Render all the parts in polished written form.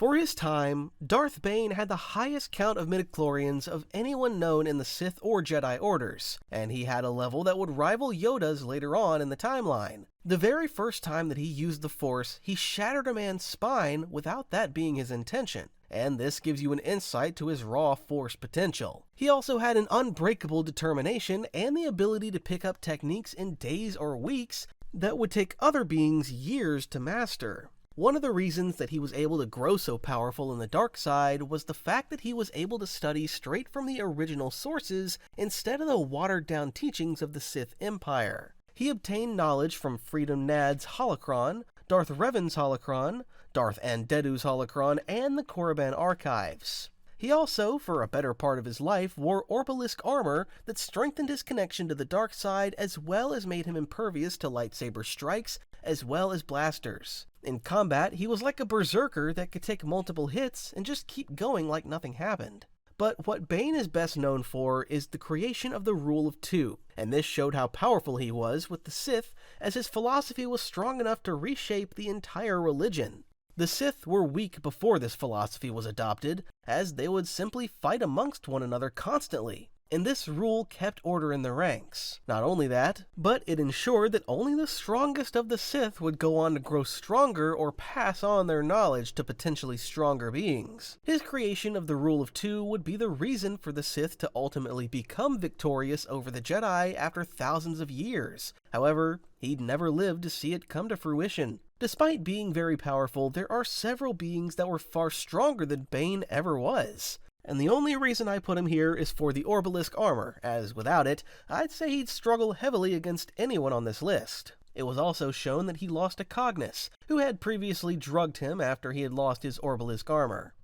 For his time, Darth Bane had the highest count of midichlorians of anyone known in the Sith or Jedi orders, and he had a level that would rival Yoda's later on in the timeline. The very first time that he used the Force, he shattered a man's spine without that being his intention, and this gives you an insight to his raw Force potential. He also had an unbreakable determination and the ability to pick up techniques in days or weeks that would take other beings years to master. One of the reasons that he was able to grow so powerful in the dark side was the fact that he was able to study straight from the original sources instead of the watered-down teachings of the Sith Empire. He obtained knowledge from Freedom Nad's holocron, Darth Revan's holocron, Darth Andedu's holocron, and the Korriban archives. He also, for a better part of his life, wore Orbalisk armor that strengthened his connection to the dark side as well as made him impervious to lightsaber strikes as well as blasters. In combat, he was like a berserker that could take multiple hits and just keep going like nothing happened. But what Bane is best known for is the creation of the Rule of Two, and this showed how powerful he was with the Sith, as his philosophy was strong enough to reshape the entire religion. The Sith were weak before this philosophy was adopted, as they would simply fight amongst one another constantly, and this rule kept order in the ranks. Not only that, but it ensured that only the strongest of the Sith would go on to grow stronger or pass on their knowledge to potentially stronger beings. His creation of the Rule of Two would be the reason for the Sith to ultimately become victorious over the Jedi after thousands of years. However, he'd never lived to see it come to fruition. Despite being very powerful, there are several beings that were far stronger than Bane ever was. And the only reason I put him here is for the Orbalisk armor, as without it, I'd say he'd struggle heavily against anyone on this list. It was also shown that he lost to Cognis, who had previously drugged him after he had lost his Orbalisk armor.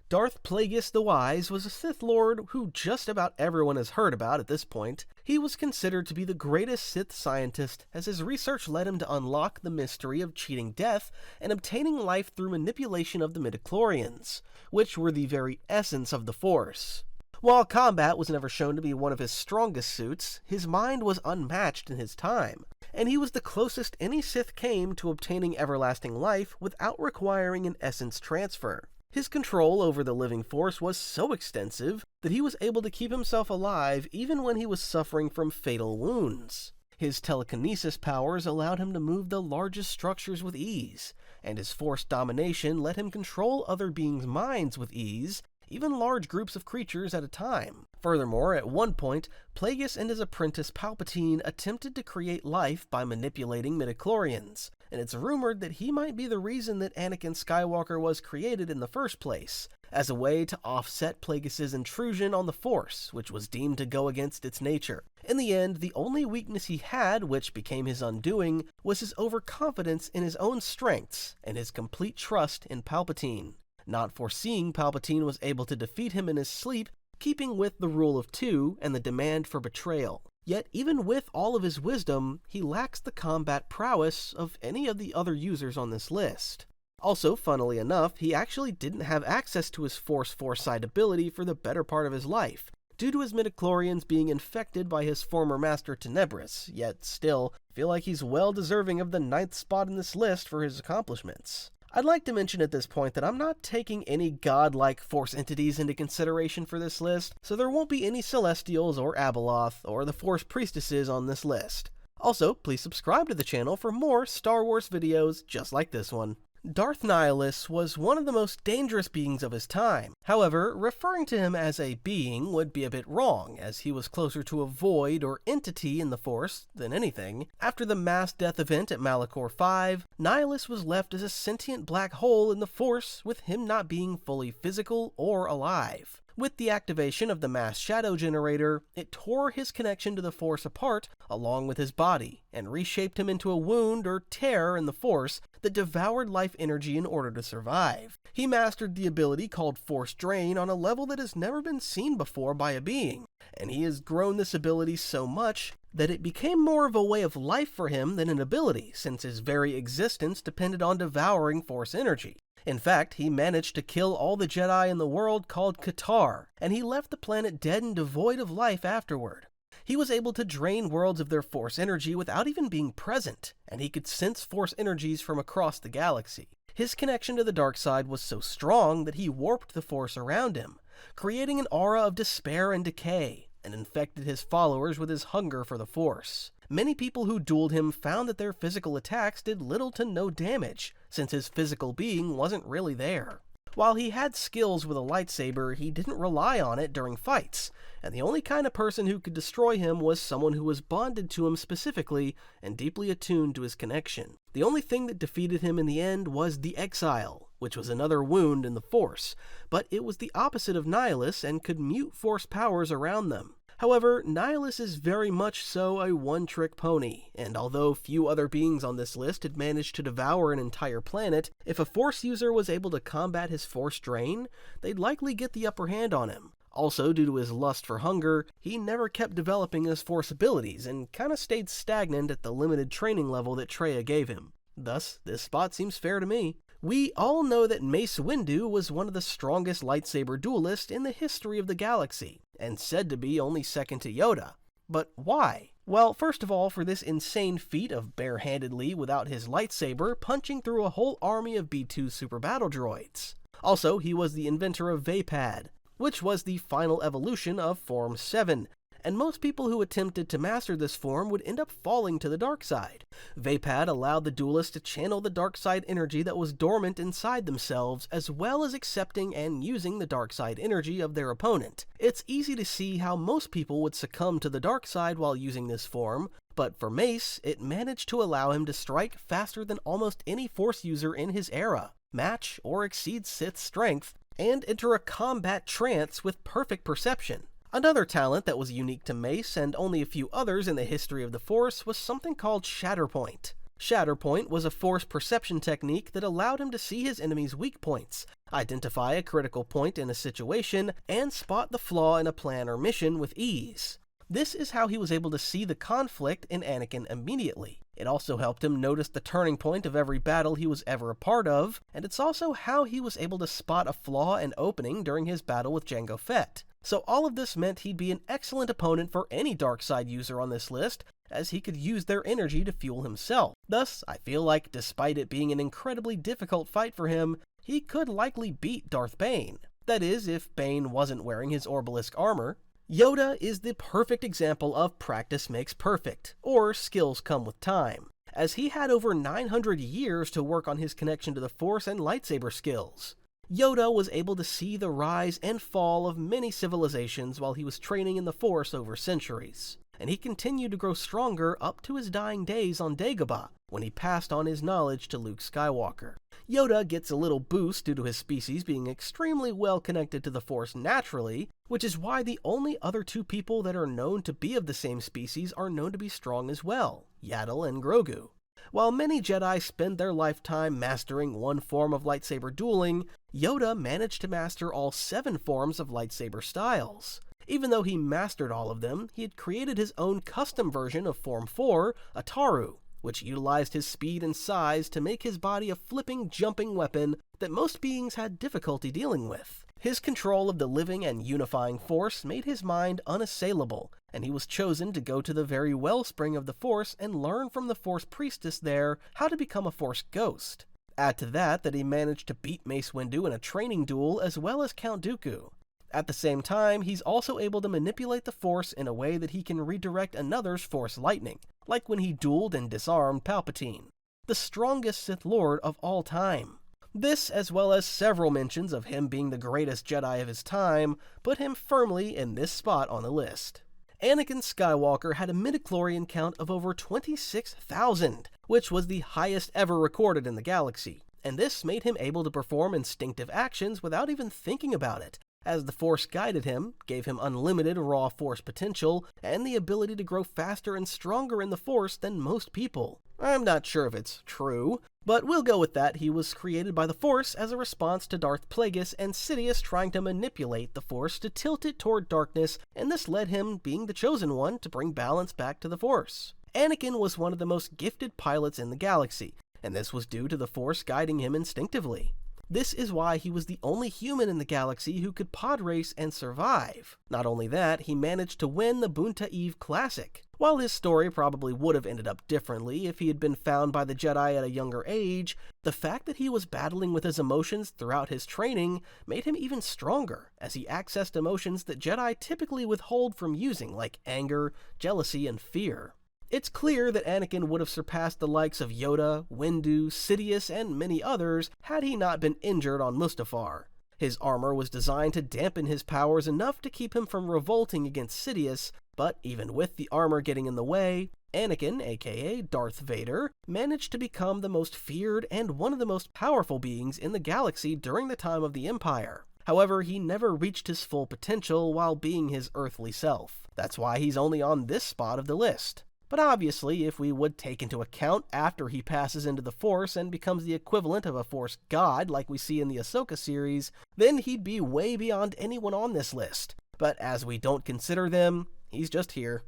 Darth Plagueis the Wise was a Sith Lord who just about everyone has heard about at this point. He was considered to be the greatest Sith scientist as his research led him to unlock the mystery of cheating death and obtaining life through manipulation of the midichlorians, which were the very essence of the Force. While combat was never shown to be one of his strongest suits, his mind was unmatched in his time, and he was the closest any Sith came to obtaining everlasting life without requiring an essence transfer. His control over the living Force was so extensive that he was able to keep himself alive even when he was suffering from fatal wounds. His telekinesis powers allowed him to move the largest structures with ease, and his Force domination let him control other beings' minds with ease, even large groups of creatures at a time. Furthermore, at one point, Plagueis and his apprentice Palpatine attempted to create life by manipulating midichlorians, and it's rumored that he might be the reason that Anakin Skywalker was created in the first place, as a way to offset Plagueis' intrusion on the Force, which was deemed to go against its nature. In the end, the only weakness he had, which became his undoing, was his overconfidence in his own strengths and his complete trust in Palpatine. Not foreseeing Palpatine was able to defeat him in his sleep, keeping with the Rule of Two and the demand for betrayal. Yet even with all of his wisdom, he lacks the combat prowess of any of the other users on this list. Also, funnily enough, he actually didn't have access to his Force Foresight ability for the better part of his life, due to his midichlorians being infected by his former master Tenebris, yet still, I feel like he's well deserving of the 9th spot in this list for his accomplishments. I'd like to mention at this point that I'm not taking any godlike Force entities into consideration for this list, so there won't be any Celestials or Abeloth or the Force Priestesses on this list. Also, please subscribe to the channel for more Star Wars videos just like this one. Darth Nihilus was one of the most dangerous beings of his time. However, referring to him as a being would be a bit wrong, as he was closer to a void or entity in the Force than anything. After the mass death event at Malachor V, Nihilus was left as a sentient black hole in the Force, with him not being fully physical or alive. With the activation of the mass shadow generator, it tore his connection to the Force apart along with his body, and reshaped him into a wound or tear in the Force that devoured life energy in order to survive. He mastered the ability called Force Drain on a level that has never been seen before by a being, and he has grown this ability so much that it became more of a way of life for him than an ability, since his very existence depended on devouring Force energy. In fact, he managed to kill all the Jedi in the world called Qatar, and he left the planet dead and devoid of life afterward. He was able to drain worlds of their Force energy without even being present, and he could sense Force energies from across the galaxy. His connection to the dark side was so strong that he warped the Force around him, creating an aura of despair and decay, and infected his followers with his hunger for the Force. Many people who dueled him found that their physical attacks did little to no damage, since his physical being wasn't really there. While he had skills with a lightsaber, he didn't rely on it during fights, and the only kind of person who could destroy him was someone who was bonded to him specifically and deeply attuned to his connection. The only thing that defeated him in the end was the Exile, which was another wound in the Force, but it was the opposite of Nihilus and could mute Force powers around them. However, Nihilus is very much so a one-trick pony, and although few other beings on this list had managed to devour an entire planet, if a Force user was able to combat his Force drain, they'd likely get the upper hand on him. Also, due to his lust for hunger, he never kept developing his Force abilities and kinda stayed stagnant at the limited training level that Traya gave him. Thus, this spot seems fair to me. We all know that Mace Windu was one of the strongest lightsaber duelists in the history of the galaxy, and said to be only second to Yoda. But why? Well, first of all, for this insane feat of barehandedly, without his lightsaber, punching through a whole army of B-2 super battle droids. Also, he was the inventor of Vapaad, which was the final evolution of Form 7, and most people who attempted to master this form would end up falling to the dark side. Vapaad allowed the duelist to channel the dark side energy that was dormant inside themselves, as well as accepting and using the dark side energy of their opponent. It's easy to see how most people would succumb to the dark side while using this form, but for Mace, it managed to allow him to strike faster than almost any Force user in his era, match or exceed Sith's strength, and enter a combat trance with perfect perception. Another talent that was unique to Mace and only a few others in the history of the Force was something called Shatterpoint. Shatterpoint was a Force perception technique that allowed him to see his enemy's weak points, identify a critical point in a situation, and spot the flaw in a plan or mission with ease. This is how he was able to see the conflict in Anakin immediately. It also helped him notice the turning point of every battle he was ever a part of, and it's also how he was able to spot a flaw and opening during his battle with Jango Fett. So all of this meant he'd be an excellent opponent for any dark side user on this list, as he could use their energy to fuel himself. Thus, I feel like despite it being an incredibly difficult fight for him, he could likely beat Darth Bane. That is, if Bane wasn't wearing his Orbalisk armor. Yoda is the perfect example of practice makes perfect, or skills come with time, as he had over 900 years to work on his connection to the Force and lightsaber skills. Yoda was able to see the rise and fall of many civilizations while he was training in the Force over centuries, and he continued to grow stronger up to his dying days on Dagobah, when he passed on his knowledge to Luke Skywalker. Yoda gets a little boost due to his species being extremely well connected to the Force naturally, which is why the only other two people that are known to be of the same species are known to be strong as well, Yaddle and Grogu. While many Jedi spend their lifetime mastering one form of lightsaber dueling, Yoda managed to master all 7 forms of lightsaber styles. Even though he mastered all of them, he had created his own custom version of Form 4, Ataru, which utilized his speed and size to make his body a flipping, jumping weapon that most beings had difficulty dealing with. His control of the living and unifying Force made his mind unassailable, and he was chosen to go to the very wellspring of the Force and learn from the Force priestess there how to become a Force ghost. Add to that he managed to beat Mace Windu in a training duel as well as Count Dooku. At the same time, he's also able to manipulate the Force in a way that he can redirect another's Force lightning, like when he dueled and disarmed Palpatine, the strongest Sith Lord of all time. This, as well as several mentions of him being the greatest Jedi of his time, put him firmly in this spot on the list. Anakin Skywalker had a midichlorian count of over 26,000, which was the highest ever recorded in the galaxy, and this made him able to perform instinctive actions without even thinking about it, as the Force guided him, gave him unlimited raw Force potential, and the ability to grow faster and stronger in the Force than most people. I'm not sure if it's true, but we'll go with that he was created by the Force as a response to Darth Plagueis and Sidious trying to manipulate the Force to tilt it toward darkness, and this led him being the chosen one to bring balance back to the Force. Anakin was one of the most gifted pilots in the galaxy, and this was due to the Force guiding him instinctively. This is why he was the only human in the galaxy who could pod race and survive. Not only that, he managed to win the Bunta Eve Classic. While his story probably would have ended up differently if he had been found by the Jedi at a younger age, the fact that he was battling with his emotions throughout his training made him even stronger, as he accessed emotions that Jedi typically withhold from using, like anger, jealousy, and fear. It's clear that Anakin would have surpassed the likes of Yoda, Windu, Sidious, and many others had he not been injured on Mustafar. His armor was designed to dampen his powers enough to keep him from revolting against Sidious, but even with the armor getting in the way, Anakin, aka Darth Vader, managed to become the most feared and one of the most powerful beings in the galaxy during the time of the Empire. However, he never reached his full potential while being his earthly self. That's why he's only on this spot of the list. But obviously, if we would take into account after he passes into the Force and becomes the equivalent of a Force god like we see in the Ahsoka series, then he'd be way beyond anyone on this list. But as we don't consider them, he's just here.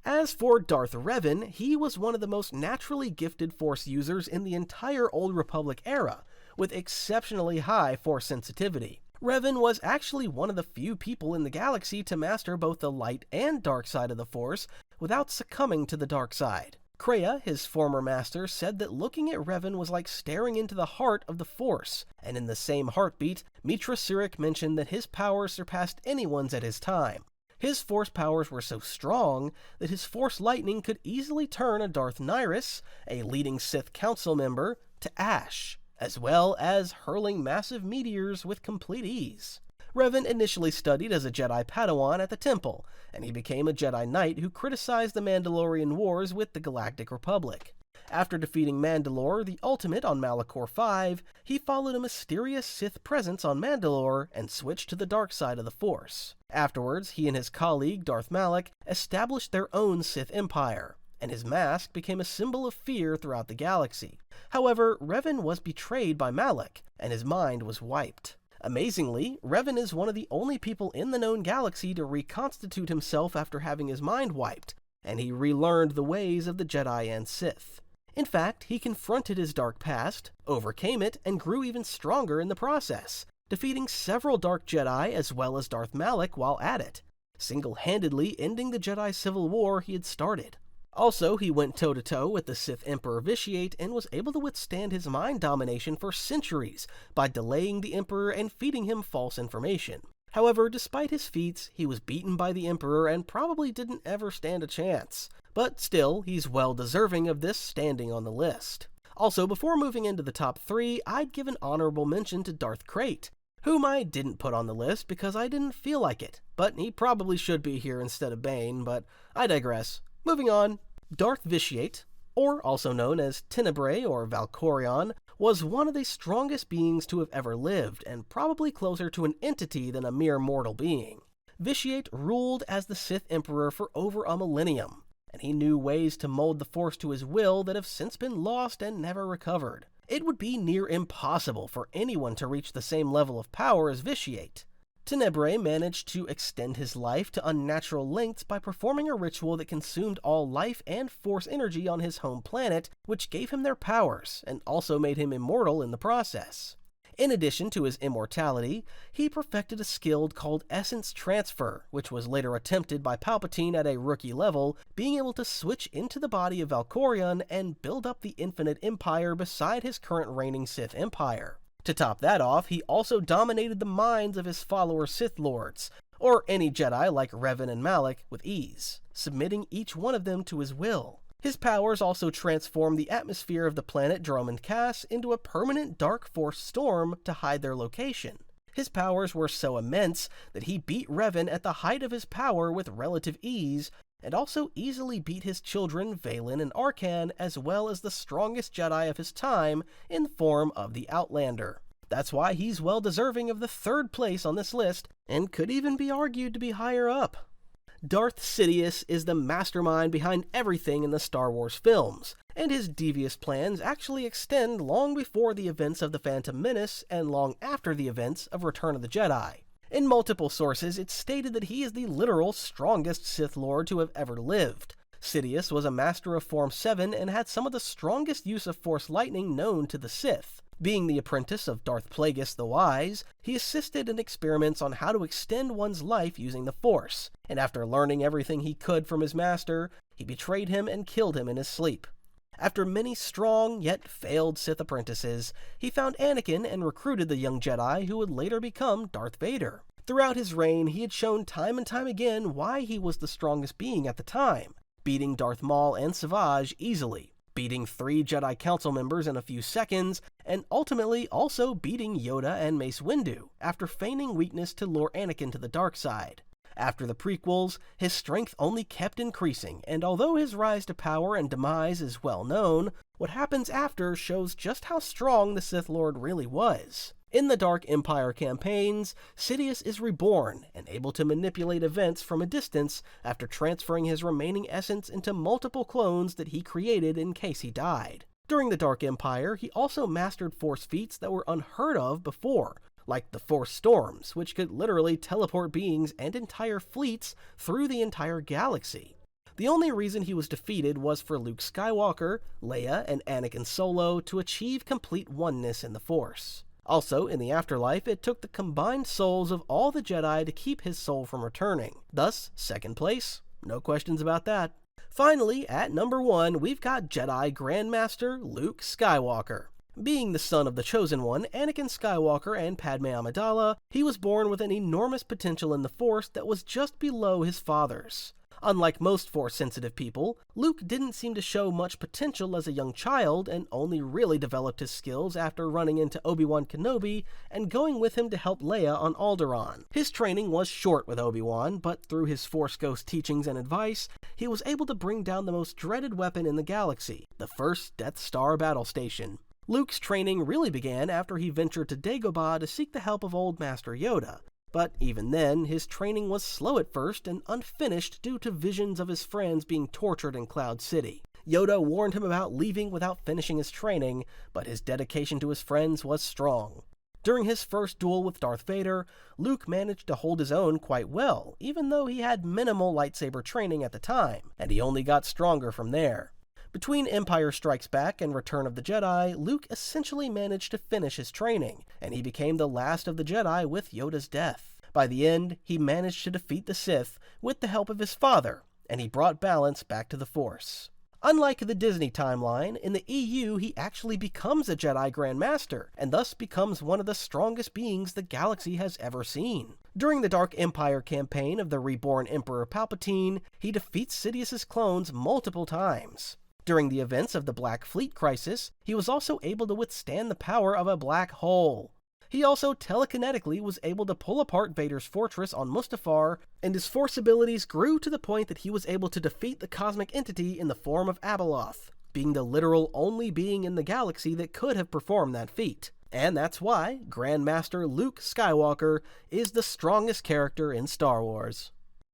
As for Darth Revan, he was one of the most naturally gifted Force users in the entire Old Republic era, with exceptionally high Force sensitivity. Revan was actually one of the few people in the galaxy to master both the light and dark side of the Force without succumbing to the dark side. Kreia, his former master, said that looking at Revan was like staring into the heart of the Force, and in the same heartbeat, Mitra Surik mentioned that his powers surpassed anyone's at his time. His Force powers were so strong that his Force lightning could easily turn a Darth Nihilus, a leading Sith Council member, to ash, as well as hurling massive meteors with complete ease. Revan initially studied as a Jedi Padawan at the Temple, and he became a Jedi Knight who criticized the Mandalorian Wars with the Galactic Republic. After defeating Mandalore, the Ultimate on Malachor V, he followed a mysterious Sith presence on Mandalore and switched to the dark side of the Force. Afterwards, he and his colleague, Darth Malak, established their own Sith Empire, and his mask became a symbol of fear throughout the galaxy. However, Revan was betrayed by Malak, and his mind was wiped. Amazingly, Revan is one of the only people in the known galaxy to reconstitute himself after having his mind wiped, and he relearned the ways of the Jedi and Sith. In fact, he confronted his dark past, overcame it, and grew even stronger in the process, defeating several Dark Jedi as well as Darth Malak while at it, single-handedly ending the Jedi Civil War he had started. Also, he went toe-to-toe with the Sith Emperor Vitiate and was able to withstand his mind domination for centuries by delaying the Emperor and feeding him false information. However, despite his feats, he was beaten by the Emperor and probably didn't ever stand a chance. But still, he's well deserving of this standing on the list. Also, before moving into the top 3, I'd give an honorable mention to Darth Krayt, whom I didn't put on the list because I didn't feel like it, but he probably should be here instead of Bane, but I digress. Moving on, Darth Vitiate, or also known as Tenebrae or Valkorion, was one of the strongest beings to have ever lived, and probably closer to an entity than a mere mortal being. Vitiate ruled as the Sith Emperor for over a millennium, and he knew ways to mold the Force to his will that have since been lost and never recovered. It would be near impossible for anyone to reach the same level of power as Vitiate. Tenebrae managed to extend his life to unnatural lengths by performing a ritual that consumed all life and Force energy on his home planet, which gave him their powers, and also made him immortal in the process. In addition to his immortality, he perfected a skill called Essence Transfer, which was later attempted by Palpatine at a rookie level, being able to switch into the body of Valkorion and build up the Infinite Empire beside his current reigning Sith Empire. To top that off, he also dominated the minds of his follower Sith Lords, or any Jedi like Revan and Malak, with ease, submitting each one of them to his will. His powers also transformed the atmosphere of the planet Dromund Kaas into a permanent dark force storm to hide their location. His powers were so immense that he beat Revan at the height of his power with relative ease, and also easily beat his children Valen and Arcan, as well as the strongest Jedi of his time in the form of the Outlander. That's why he's well deserving of the 3rd place on this list, and could even be argued to be higher up. Darth Sidious is the mastermind behind everything in the Star Wars films, and his devious plans actually extend long before the events of The Phantom Menace and long after the events of Return of the Jedi. In multiple sources, it's stated that he is the literal strongest Sith Lord to have ever lived. Sidious was a master of Form 7 and had some of the strongest use of Force lightning known to the Sith. Being the apprentice of Darth Plagueis the Wise, he assisted in experiments on how to extend one's life using the Force, and after learning everything he could from his master, he betrayed him and killed him in his sleep. After many strong yet failed Sith apprentices, he found Anakin and recruited the young Jedi who would later become Darth Vader. Throughout his reign, he had shown time and time again why he was the strongest being at the time, beating Darth Maul and Savage easily, beating 3 Jedi Council members in a few seconds, and ultimately also beating Yoda and Mace Windu, after feigning weakness to lure Anakin to the dark side. After the prequels, his strength only kept increasing, and although his rise to power and demise is well known, what happens after shows just how strong the Sith Lord really was. In the Dark Empire campaigns, Sidious is reborn and able to manipulate events from a distance after transferring his remaining essence into multiple clones that he created in case he died. During the Dark Empire, he also mastered Force feats that were unheard of before, like the Force Storms, which could literally teleport beings and entire fleets through the entire galaxy. The only reason he was defeated was for Luke Skywalker, Leia, and Anakin Solo to achieve complete oneness in the Force. Also, in the afterlife, it took the combined souls of all the Jedi to keep his soul from returning. Thus, second place, no questions about that. Finally, at number 1, we've got Jedi Grandmaster Luke Skywalker. Being the son of the Chosen One, Anakin Skywalker and Padme Amidala, he was born with an enormous potential in the Force that was just below his father's. Unlike most Force-sensitive people, Luke didn't seem to show much potential as a young child and only really developed his skills after running into Obi-Wan Kenobi and going with him to help Leia on Alderaan. His training was short with Obi-Wan, but through his Force Ghost teachings and advice, he was able to bring down the most dreaded weapon in the galaxy, the first Death Star battle station. Luke's training really began after he ventured to Dagobah to seek the help of Old Master Yoda. But even then, his training was slow at first and unfinished due to visions of his friends being tortured in Cloud City. Yoda warned him about leaving without finishing his training, but his dedication to his friends was strong. During his first duel with Darth Vader, Luke managed to hold his own quite well, even though he had minimal lightsaber training at the time, and he only got stronger from there. Between Empire Strikes Back and Return of the Jedi, Luke essentially managed to finish his training, and he became the last of the Jedi with Yoda's death. By the end, he managed to defeat the Sith with the help of his father, and he brought balance back to the Force. Unlike the Disney timeline, in the EU he actually becomes a Jedi Grandmaster, and thus becomes one of the strongest beings the galaxy has ever seen. During the Dark Empire campaign of the reborn Emperor Palpatine, he defeats Sidious's clones multiple times. During the events of the Black Fleet Crisis, he was also able to withstand the power of a black hole. He also telekinetically was able to pull apart Vader's fortress on Mustafar, and his Force abilities grew to the point that he was able to defeat the cosmic entity in the form of Abeloth, being the literal only being in the galaxy that could have performed that feat. And that's why Grandmaster Luke Skywalker is the strongest character in Star Wars.